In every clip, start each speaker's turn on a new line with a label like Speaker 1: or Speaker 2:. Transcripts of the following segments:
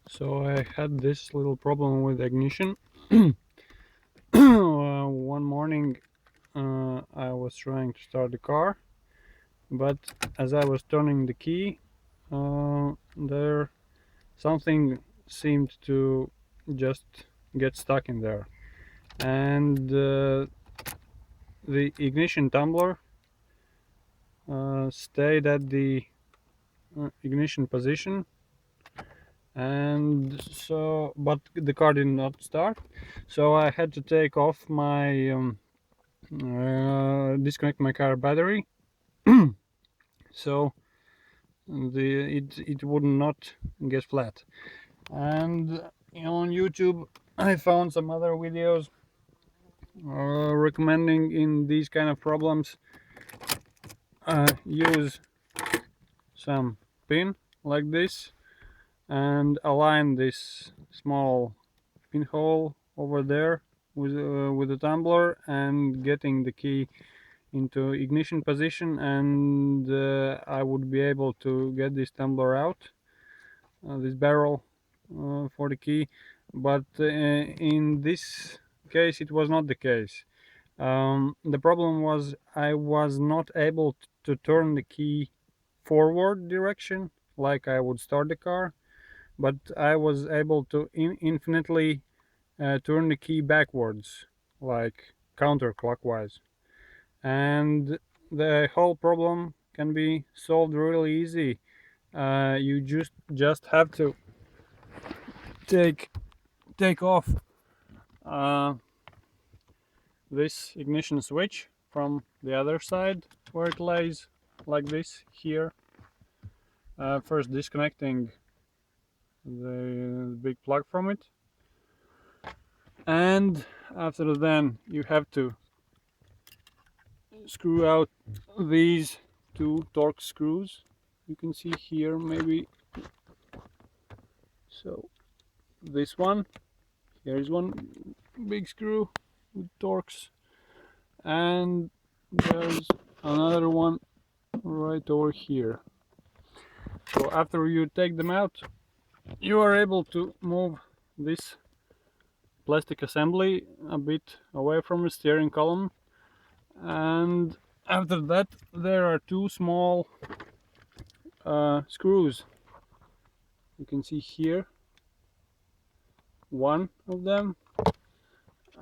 Speaker 1: So I had this little problem with ignition. One morning I was trying to start the car, but as I was turning the key, there something seemed to just get stuck in there, and the ignition tumbler stayed at the ignition position, and so but the car did not start, so I had to take off my disconnect my car battery, so it would not get flat. And on YouTube I found some other videos recommending in these kind of problems use some pin like this and align this small pinhole over there with the tumbler and getting the key into ignition position, and I would be able to get this tumbler out, this barrel for the key. But in this case it was not the case. The problem was I was not able to turn the key forward direction like I would start the car, but I was able to infinitely turn the key backwards, like counterclockwise. And the whole problem can be solved really easy. You just have to take off uh, this ignition switch from the other side where it lays like this here. First disconnecting the big plug from it, and after then you have to screw out these two Torx screws. You can see here maybe. So this one, here is one big screw with Torx, and there's another one right over here. So after you take them out, you are able to move this plastic assembly a bit away from the steering column, and after that there are two small screws. You can see here one of them,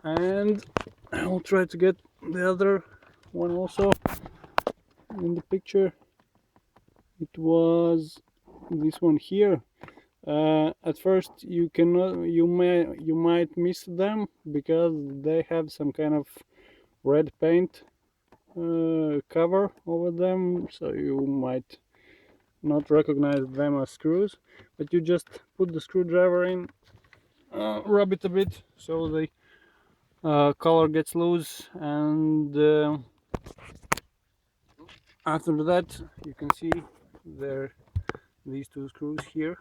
Speaker 1: and I'll try to get the other one also in the picture. It was this one here. At first you might miss them because they have some kind of red paint cover over them, so you might not recognize them as screws, but you just put the screwdriver in, rub it a bit so the collar gets loose, and after that you can see there these two screws here.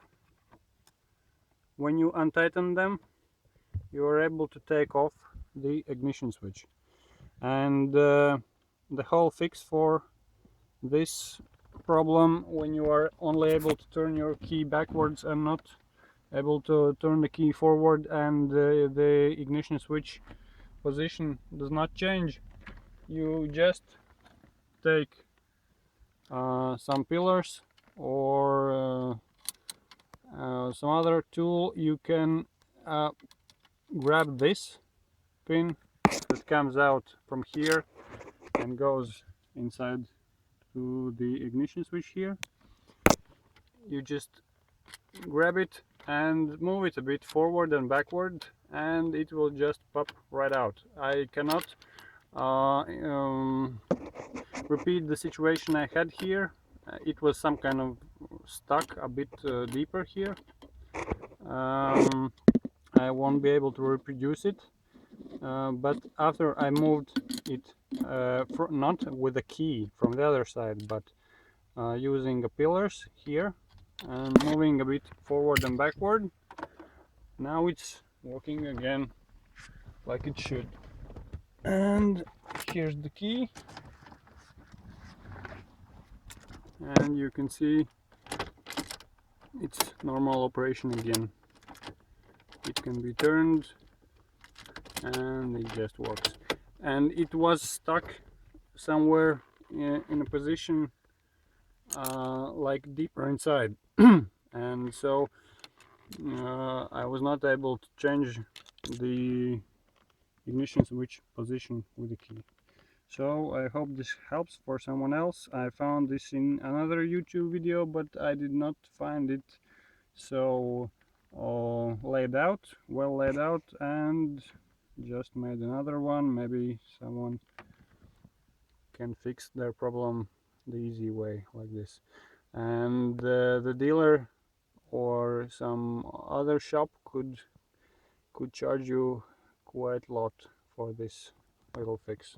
Speaker 1: When you untighten them, you are able to take off the ignition switch, and the whole fix for this problem, when you are only able to turn your key backwards and not able to turn the key forward, and the ignition switch position does not change, you just take some pillars or some other tool. You can grab this pin that comes out from here and goes inside to the ignition switch here. You just grab it and move it a bit forward and backward, and it will just pop right out. I cannot repeat the situation I had here. It was some kind of stuck a bit deeper here. I won't be able to reproduce it, but after I moved it, not with a key from the other side, but using the pillars here and moving a bit forward and backward, now it's working again like it should. And here's the key, and you can see it's normal operation again. it can be turned and it just works. And it was stuck somewhere in a position like deeper inside and so I was not able to change the ignition switch position with the key. So I hope this helps for someone else. I found this in another YouTube video, but I did not find it so well laid out, and just made another one. Maybe someone can fix their problem the easy way like this. And the dealer or some other shop could charge you quite a lot for this little fix.